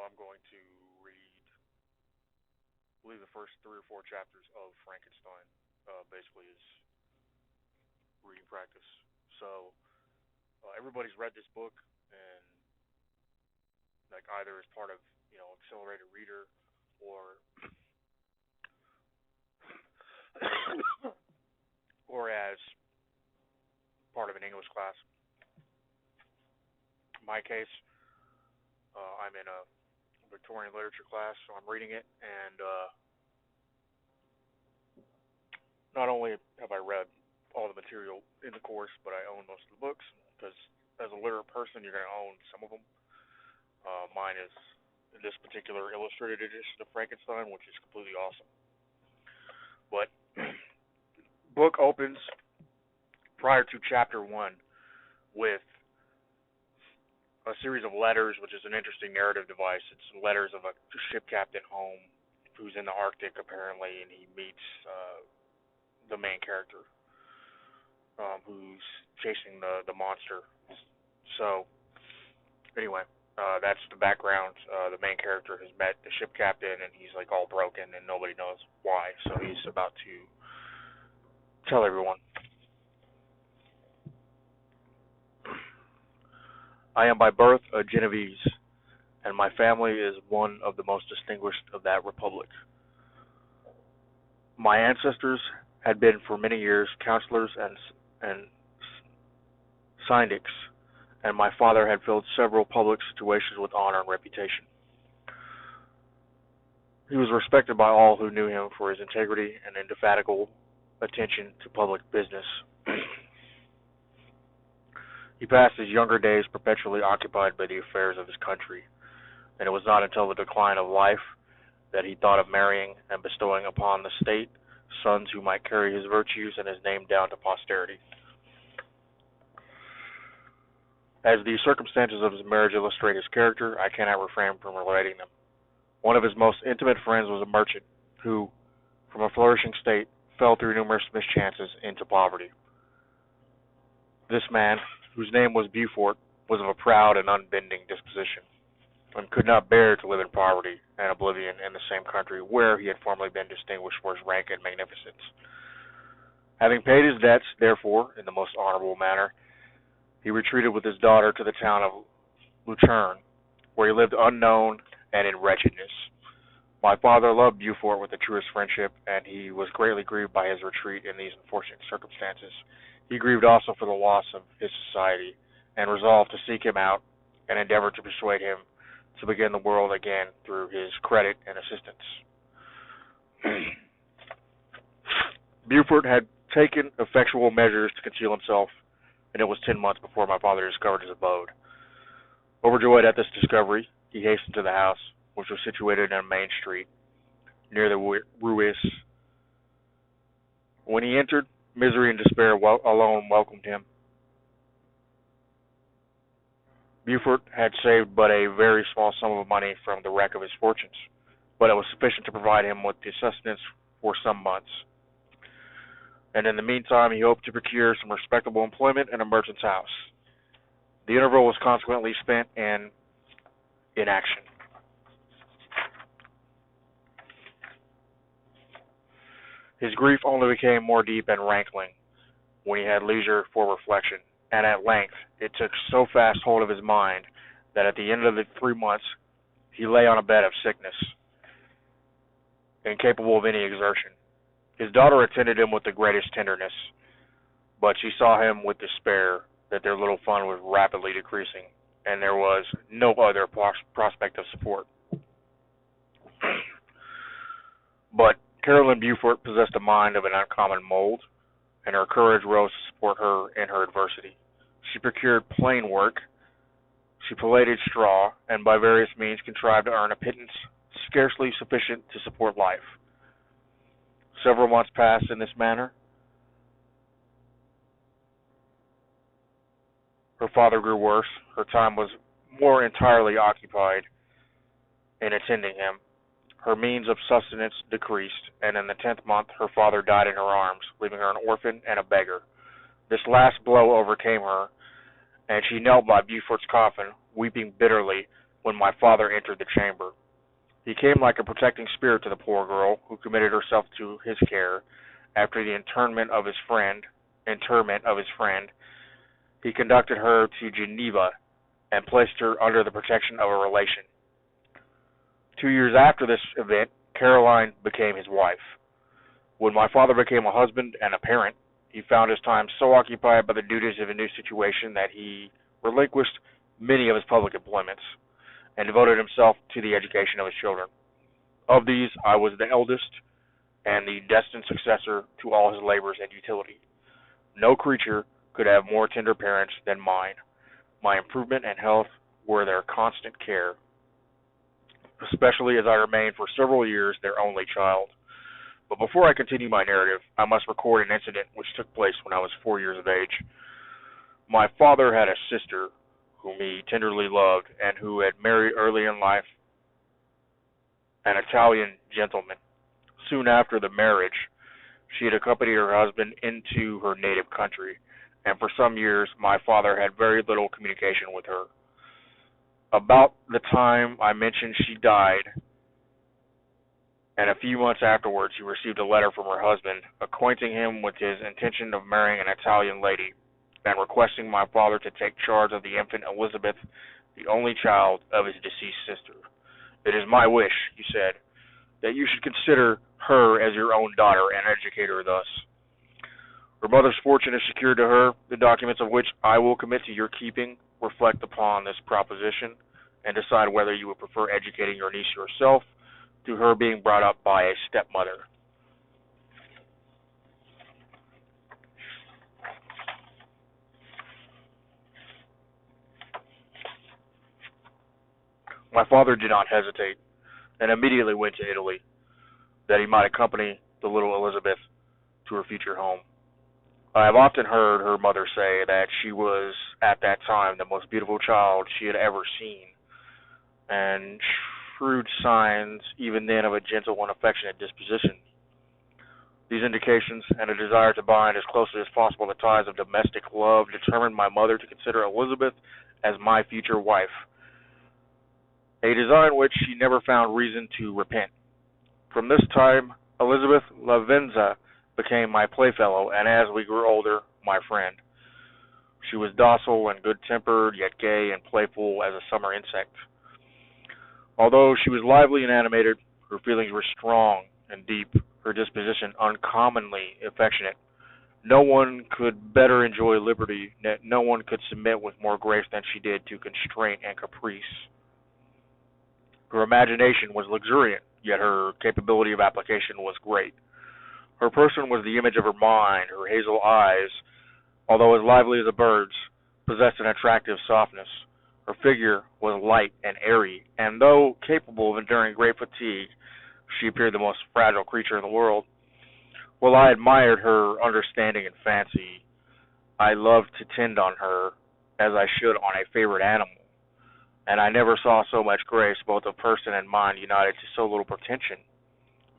I'm going to read, I believe, the first three or four chapters of Frankenstein. Basically, is reading practice. So everybody's read this book, and like either as part of accelerated reader or or as part of an English class. In my case, I'm in a Victorian literature class, so I'm reading it, and not only have I read all the material in the course, but I own most of the books, because as a literate person, you're going to own some of them. Mine is this particular illustrated edition of Frankenstein, which is completely awesome. But book opens prior to chapter 1 with a series of letters, which is an interesting narrative device. It's letters of a ship captain home who's in the Arctic, apparently, and he meets the main character who's chasing the monster. So, anyway, that's the background. The main character has met the ship captain, and he's like all broken, and nobody knows why. So he's about to tell everyone. I am by birth a Genovese, and my family is one of the most distinguished of that republic. My ancestors had been for many years counselors and syndics, and my father had filled several public situations with honor and reputation. He was respected by all who knew him for his integrity and indefatigable attention to public business. He passed his younger days perpetually occupied by the affairs of his country, and it was not until the decline of life that he thought of marrying and bestowing upon the state sons who might carry his virtues and his name down to posterity. As the circumstances of his marriage illustrate his character, I cannot refrain from relating them. One of his most intimate friends was a merchant who, from a flourishing state, fell through numerous mischances into poverty. This man, whose name was Beaufort, was of a proud and unbending disposition, and could not bear to live in poverty and oblivion in the same country where he had formerly been distinguished for his rank and magnificence. Having paid his debts, therefore, in the most honorable manner, he retreated with his daughter to the town of Lucerne, where he lived unknown and in wretchedness. My father loved Beaufort with the truest friendship, and he was greatly grieved by his retreat in these unfortunate circumstances. He grieved also for the loss of his society, and resolved to seek him out and endeavor to persuade him to begin the world again through his credit and assistance. Beaufort had taken effectual measures to conceal himself, and it was 10 months before my father discovered his abode. Overjoyed at this discovery, he hastened to the house, which was situated in a main street, near the Ruis. When he entered, misery and despair alone welcomed him. Beaufort had saved but a very small sum of money from the wreck of his fortunes, but it was sufficient to provide him with the sustenance for some months. And in the meantime, he hoped to procure some respectable employment in a merchant's house. The interval was consequently spent in inaction. His grief only became more deep and rankling when he had leisure for reflection, and at length it took so fast hold of his mind that at the end of the 3 months he lay on a bed of sickness, incapable of any exertion. His daughter attended him with the greatest tenderness, but she saw him with despair that their little fund was rapidly decreasing, and there was no other prospect of support. But Caroline Beaufort possessed a mind of an uncommon mold, and her courage rose to support her in her adversity. She procured plain work, she plaited straw, and by various means contrived to earn a pittance scarcely sufficient to support life. Several months passed in this manner. Her father grew worse. Her time was more entirely occupied in attending him. Her means of sustenance decreased, and in the 10th month her father died in her arms, leaving her an orphan and a beggar. This last blow overcame her, and she knelt by Beaufort's coffin, weeping bitterly when my father entered the chamber. He came like a protecting spirit to the poor girl, who committed herself to his care. After the interment of his friend, he conducted her to Geneva and placed her under the protection of a relation. 2 years after this event, Caroline became his wife. When my father became a husband and a parent, he found his time so occupied by the duties of a new situation that he relinquished many of his public employments and devoted himself to the education of his children. Of these, I was the eldest and the destined successor to all his labors and utility. No creature could have more tender parents than mine. My improvement and health were their constant care, especially as I remained for several years their only child. But before I continue my narrative, I must record an incident which took place when I was 4 years of age. My father had a sister whom he tenderly loved and who had married early in life an Italian gentleman. Soon after the marriage, she had accompanied her husband into her native country, and for some years my father had very little communication with her. About the time I mentioned she died, and a few months afterwards he received a letter from her husband acquainting him with his intention of marrying an Italian lady and requesting my father to take charge of the infant Elizabeth, the only child of his deceased sister. It is my wish, he said, that you should consider her as your own daughter and educate her thus. Her mother's fortune is secured to her, the documents of which I will commit to your keeping. Reflect upon this proposition and decide whether you would prefer educating your niece yourself to her being brought up by a stepmother. My father did not hesitate and immediately went to Italy, that he might accompany the little Elizabeth to her future home. I have often heard her mother say that she was, at that time, the most beautiful child she had ever seen, and shrewd signs even then of a gentle and affectionate disposition. These indications and a desire to bind as closely as possible the ties of domestic love determined my mother to consider Elizabeth as my future wife, a design which she never found reason to repent. From this time, Elizabeth Lavenza became my playfellow, and as we grew older, my friend. She was docile and good-tempered, yet gay and playful as a summer insect. Although she was lively and animated, her feelings were strong and deep, her disposition uncommonly affectionate. No one could better enjoy liberty, no one could submit with more grace than she did to constraint and caprice. Her imagination was luxuriant, yet her capability of application was great. Her person was the image of her mind. Her hazel eyes, although as lively as a bird's, possessed an attractive softness. Her figure was light and airy, and though capable of enduring great fatigue, she appeared the most fragile creature in the world. While I admired her understanding and fancy, I loved to tend on her as I should on a favorite animal, and I never saw so much grace, both of person and mind, united to so little pretension.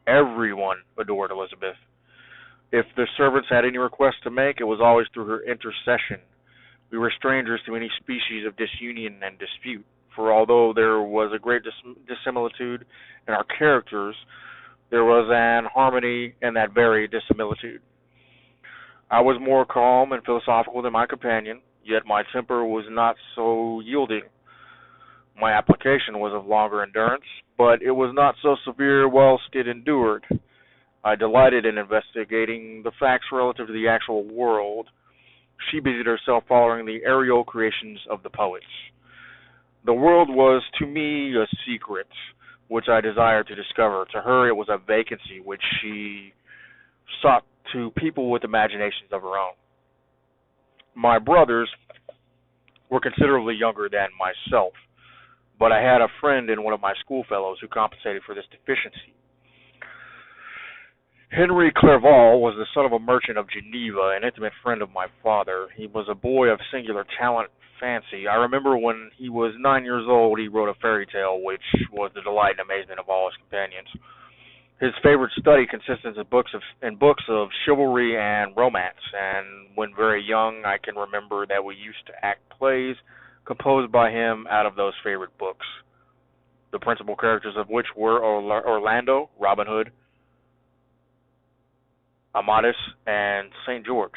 Everyone adored Elizabeth. If the servants had any request to make, it was always through her intercession. We were strangers to any species of disunion and dispute, for although there was a great dissimilitude in our characters, there was an harmony in that very dissimilitude. I was more calm and philosophical than my companion, yet my temper was not so yielding. My application was of longer endurance, but it was not so severe whilst it endured. I delighted in investigating the facts relative to the actual world. She busied herself following the aerial creations of the poets. The world was to me a secret which I desired to discover. To her it was a vacancy which she sought to people with imaginations of her own. My brothers were considerably younger than myself, but I had a friend in one of my schoolfellows who compensated for this deficiency. Henry Clerval was the son of a merchant of Geneva, an intimate friend of my father. He was a boy of singular talent and fancy. I remember when he was 9 years old, he wrote a fairy tale, which was the delight and amazement of all his companions. His favorite study consisted in books of chivalry and romance, and when very young, I can remember that we used to act plays composed by him out of those favorite books. the principal characters of which were Orlando, Robin Hood, Amadis, and St. George.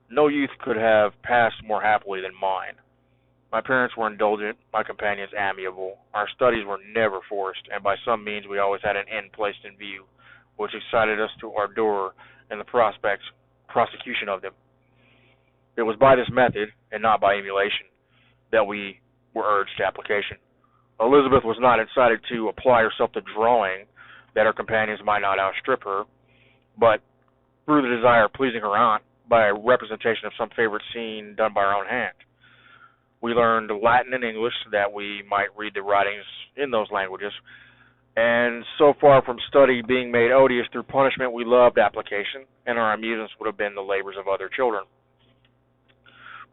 No youth could have passed more happily than mine. My parents were indulgent, my companions amiable. Our studies were never forced, and by some means we always had an end placed in view, which excited us to ardor in the prosecution of them. It was by this method, and not by emulation, that we were urged to application. Elizabeth was not incited to apply herself to drawing, that her companions might not outstrip her, but through the desire of pleasing her aunt by a representation of some favorite scene done by her own hand. We learned Latin and English so that we might read the writings in those languages, and so far from study being made odious through punishment, we loved application, and our amusements would have been the labors of other children.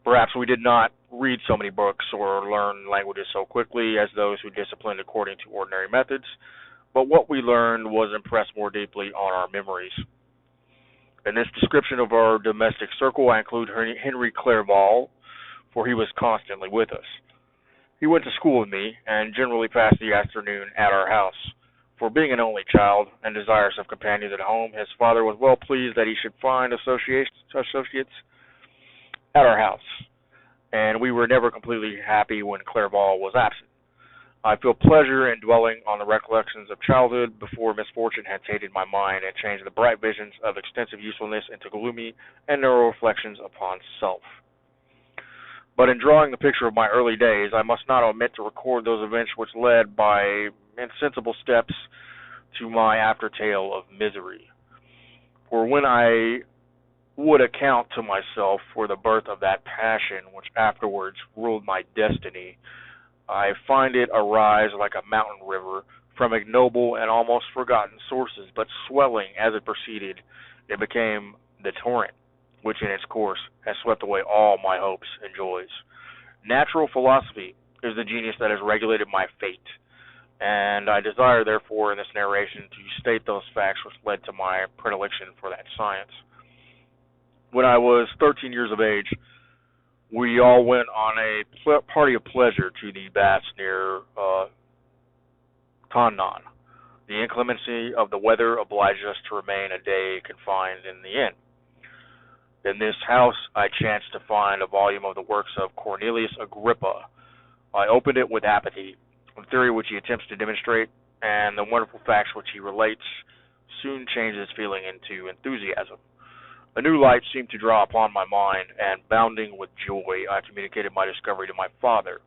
Perhaps we did not read so many books or learn languages so quickly as those who disciplined according to ordinary methods, but what we learned was impressed more deeply on our memories. In this description of our domestic circle, I include Henry Clerval, for he was constantly with us. He went to school with me, and generally passed the afternoon at our house. For being an only child, and desirous of companions at home, his father was well pleased that he should find associates at our house, and we were never completely happy when Clerval was absent. I feel pleasure in dwelling on the recollections of childhood before misfortune had tainted my mind and changed the bright visions of extensive usefulness into gloomy and narrow reflections upon self. But in drawing the picture of my early days, I must not omit to record those events which led by insensible steps to my after tale of misery. For when I would account to myself for the birth of that passion which afterwards ruled my destiny, I find it arise like a mountain river from ignoble and almost forgotten sources, but swelling as it proceeded, it became the torrent, which in its course has swept away all my hopes and joys. Natural philosophy is the genius that has regulated my fate, and I desire, therefore, in this narration to state those facts which led to my predilection for that science. When I was 13 years of age, we all went on a party of pleasure to the baths near Tannan. The inclemency of the weather obliged us to remain a day confined in the inn. In this house I chanced to find a volume of the works of Cornelius Agrippa. I opened it with apathy. The theory which he attempts to demonstrate and the wonderful facts which he relates soon changed this feeling into enthusiasm. A new light seemed to draw upon my mind, and bounding with joy, I communicated my discovery to my father.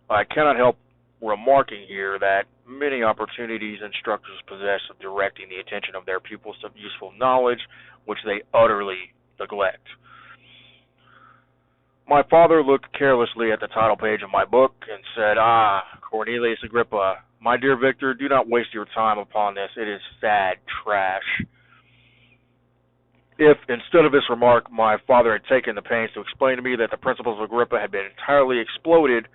I cannot help remarking here that many opportunities instructors possess of directing the attention of their pupils to useful knowledge, which they utterly neglect. My father looked carelessly at the title page of my book and said, "Ah, Cornelius Agrippa, my dear Victor, do not waste your time upon this. It is sad trash." If, instead of this remark, my father had taken the pains to explain to me that the principles of Agrippa had been entirely exploded,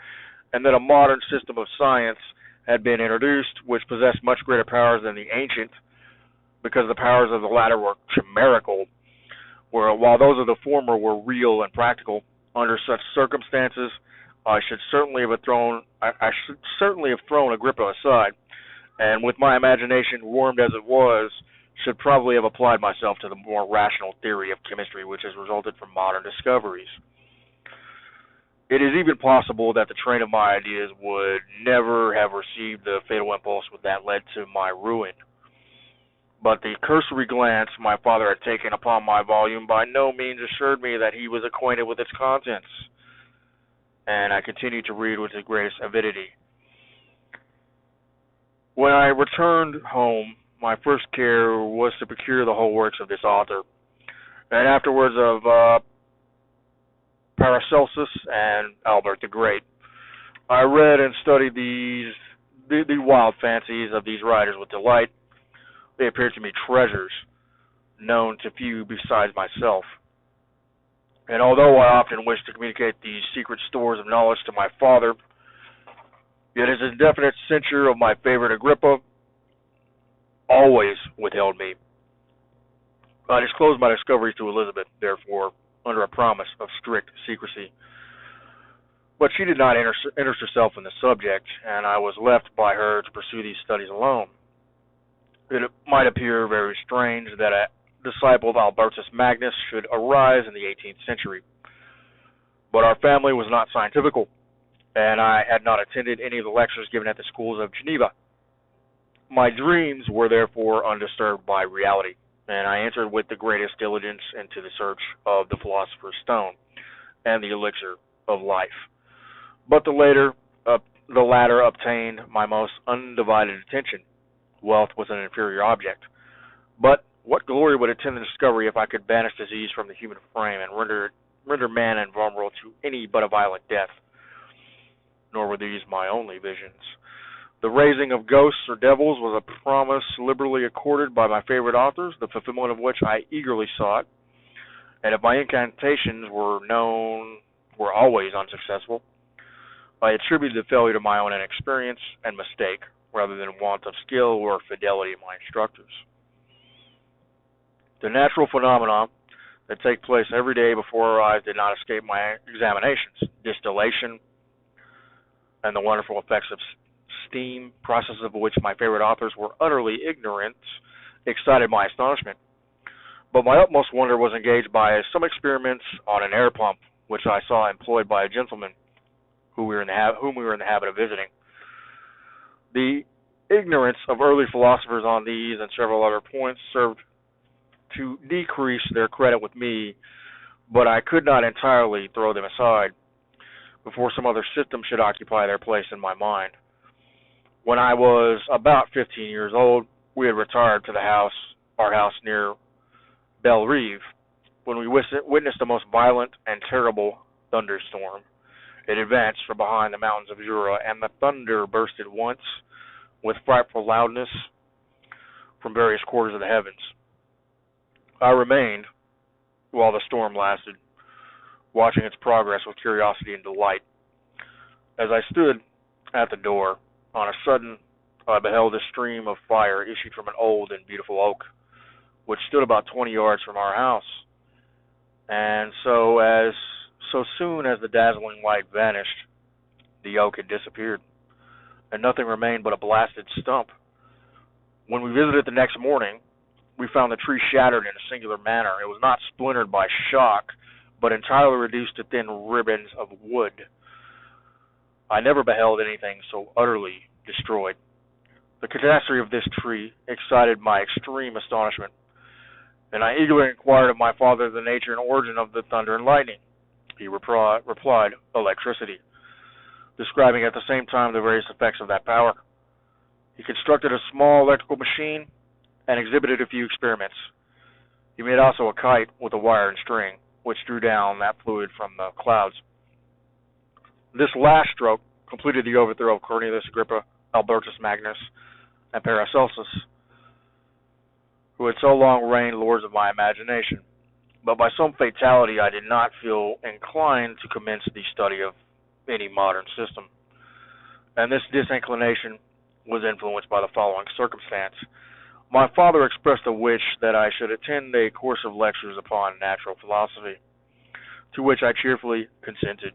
and that a modern system of science had been introduced which possessed much greater powers than the ancient, because the powers of the latter were chimerical, while those of the former were real and practical, under such circumstances, I should certainly have thrown Agrippa aside, and with my imagination warmed as it was, should probably have applied myself to the more rational theory of chemistry which has resulted from modern discoveries. It is even possible that the train of my ideas would never have received the fatal impulse that led to my ruin. But the cursory glance my father had taken upon my volume by no means assured me that he was acquainted with its contents, and I continued to read with the greatest avidity. When I returned home, my first care was to procure the whole works of this author, and afterwards of Paracelsus and Albert the Great. I read and studied the wild fancies of these writers with delight. They appeared to me treasures, known to few besides myself. And although I often wished to communicate these secret stores of knowledge to my father, yet his indefinite censure of my favorite Agrippa always withheld me. I disclosed my discoveries to Elizabeth, therefore, under a promise of strict secrecy. But she did not interest herself in the subject, and I was left by her to pursue these studies alone. It might appear very strange that a disciple of Albertus Magnus should arise in the 18th century, but our family was not scientifical, and I had not attended any of the lectures given at the schools of Geneva. My dreams were therefore undisturbed by reality, and I entered with the greatest diligence into the search of the philosopher's stone and the elixir of life. But the latter obtained my most undivided attention. Wealth was an inferior object. But what glory would attend the discovery if I could banish disease from the human frame and render man invulnerable to any but a violent death? Nor were these my only visions. The raising of ghosts or devils was a promise liberally accorded by my favorite authors, the fulfillment of which I eagerly sought. And if my incantations were always unsuccessful, I attributed the failure to my own inexperience and mistake, rather than want of skill or fidelity of my instructors. The natural phenomena that take place every day before our eyes did not escape my examinations. Distillation and the wonderful effects of steam, processes of which my favorite authors were utterly ignorant, excited my astonishment. But my utmost wonder was engaged by some experiments on an air pump, which I saw employed by a gentleman whom we were in the habit of visiting. The ignorance of early philosophers on these and several other points served to decrease their credit with me, but I could not entirely throw them aside before some other system should occupy their place in my mind. When I was about 15 years old, we had retired to our house near Bellerive, when we witnessed a most violent and terrible thunderstorm. It advanced from behind the mountains of Jura, and the thunder bursted once with frightful loudness from various quarters of the heavens. I remained, while the storm lasted, watching its progress with curiosity and delight. As I stood at the door, on a sudden I beheld a stream of fire issued from an old and beautiful oak, which stood about 20 yards from our house. And so soon as the dazzling light vanished, the oak had disappeared, and nothing remained but a blasted stump. When we visited the next morning, we found the tree shattered in a singular manner. It was not splintered by shock, but entirely reduced to thin ribbons of wood. I never beheld anything so utterly destroyed. The catastrophe of this tree excited my extreme astonishment, and I eagerly inquired of my father the nature and origin of the thunder and lightning. He replied, electricity, describing at the same time the various effects of that power. He constructed a small electrical machine and exhibited a few experiments. He made also a kite with a wire and string, which drew down that fluid from the clouds. This last stroke completed the overthrow of Cornelius Agrippa, Albertus Magnus, and Paracelsus, who had so long reigned lords of my imagination. But by some fatality I did not feel inclined to commence the study of any modern system, and this disinclination was influenced by the following circumstance. My father expressed a wish that I should attend a course of lectures upon natural philosophy, to which I cheerfully consented.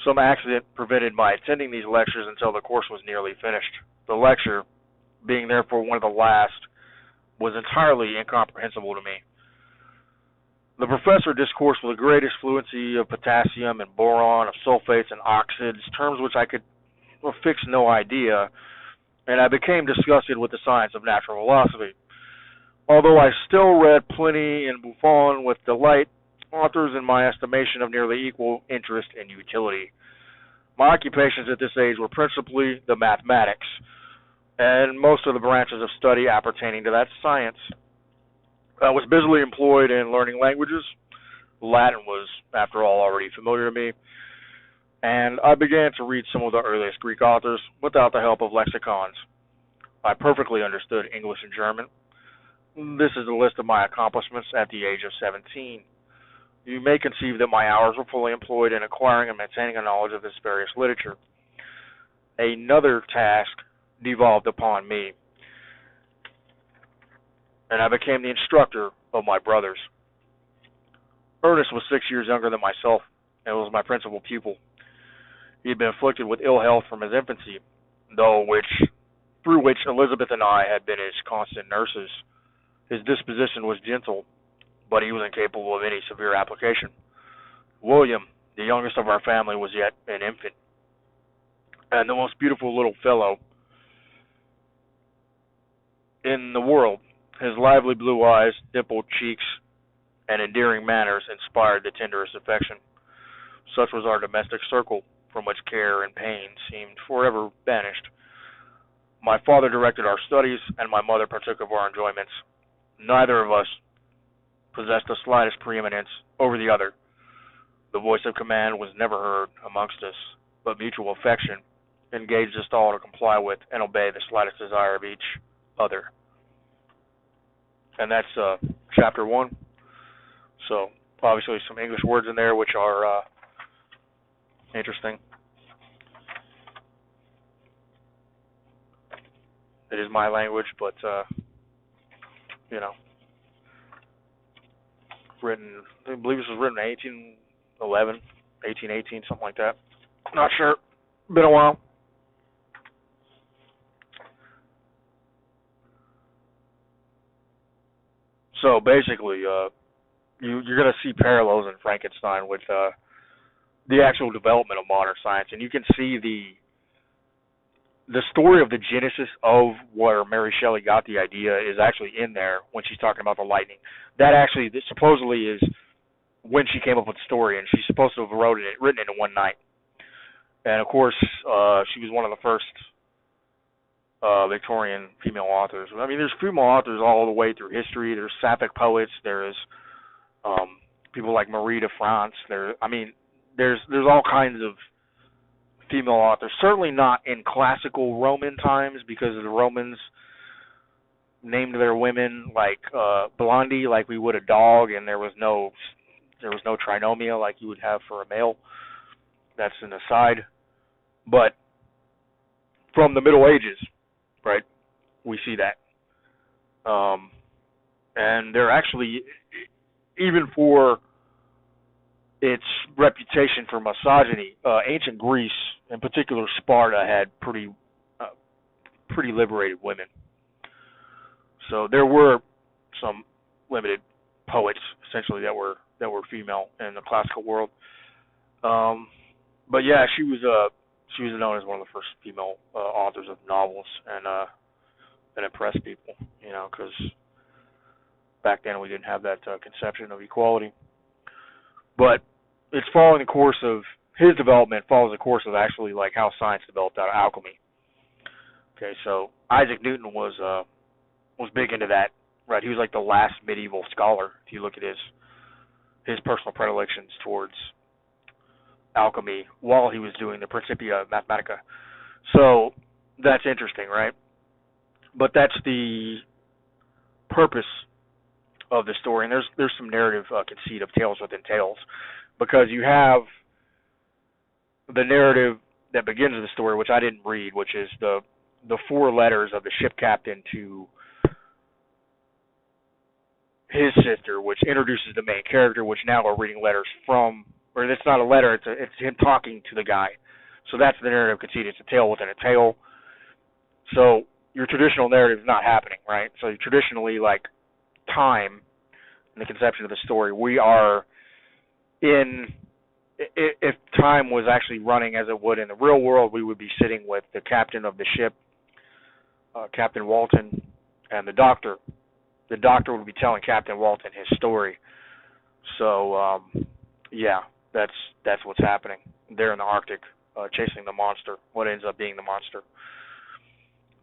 Some accident prevented my attending these lectures until the course was nearly finished. The lecture, being therefore one of the last, was entirely incomprehensible to me. The professor discoursed with the greatest fluency of potassium and boron, of sulfates and oxides, terms which I could fix no idea, and I became disgusted with the science of natural philosophy. Although I still read Pliny and Buffon with delight, authors in my estimation of nearly equal interest and utility. My occupations at this age were principally the mathematics, and most of the branches of study appertaining to that science. I was busily employed in learning languages. Latin was, after all, already familiar to me, and I began to read some of the earliest Greek authors without the help of lexicons. I perfectly understood English and German. This is a list of my accomplishments at the age of 17. You may conceive that my hours were fully employed in acquiring and maintaining a knowledge of this various literature. Another task devolved upon me, and I became the instructor of my brothers. Ernest was 6 years younger than myself and was my principal pupil. He had been afflicted with ill health from his infancy, though through which Elizabeth and I had been his constant nurses. His disposition was gentle, but he was incapable of any severe application. William, the youngest of our family, was yet an infant, and the most beautiful little fellow in the world. His lively blue eyes, dimpled cheeks, and endearing manners inspired the tenderest affection. Such was our domestic circle, from which care and pain seemed forever banished. My father directed our studies, and my mother partook of our enjoyments. Neither of us possessed the slightest preeminence over the other. The voice of command was never heard amongst us, but mutual affection engaged us all to comply with and obey the slightest desire of each other. And that's chapter 1. So, obviously some English words in there which are interesting. It is my language, but, written, I believe this was written in 1811, 1818, something like that. Not sure. Been a while. So basically, you're going to see parallels in Frankenstein with the actual development of modern science, and you can see the story of the genesis of where Mary Shelley got the idea is actually in there when she's talking about the lightning. That actually supposedly is when she came up with the story, and she's supposed to have written it in one night. And of course, she was one of the first Victorian female authors. I mean, there's female authors all the way through history. There's Sapphic poets. There's people like Marie de France. There's all kinds of female authors. Certainly not in classical Roman times, because the Romans named their women like Blondie, like we would a dog, and there was no trinomia like you would have for a male. That's an aside. But from the Middle Ages, right, we see that. And they're actually, even for its reputation for misogyny, ancient Greece, in particular Sparta, had pretty liberated women. So there were some limited poets, essentially, that were female in the classical world. But yeah, she was known as one of the first female authors of novels, and impressed people, because back then we didn't have that conception of equality. But it's following the course of his development, follows the course of actually like how science developed out of alchemy. Okay, so Isaac Newton was big into that, right? He was like the last medieval scholar. If you look at his personal predilections towards alchemy while he was doing the Principia Mathematica. So that's interesting, right? But that's the purpose of the story, and there's some narrative conceit of tales within tales, because you have the narrative that begins the story, which I didn't read, which is the 4 letters of the ship captain to his sister, which introduces the main character, which now we're reading letters from, or it's not a letter, it's him talking to the guy. So that's the narrative conceit. It's a tale within a tale. So your traditional narrative is not happening, right? So traditionally, like time, in the conception of the story, we are in, if time was actually running as it would in the real world, we would be sitting with the captain of the ship, Captain Walton, and the doctor. The doctor would be telling Captain Walton his story. So, yeah, that's what's happening. They're in the Arctic, chasing the monster, what ends up being the monster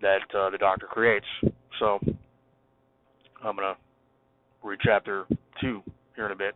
that the doctor creates. So I'm going to read chapter 2 here in a bit.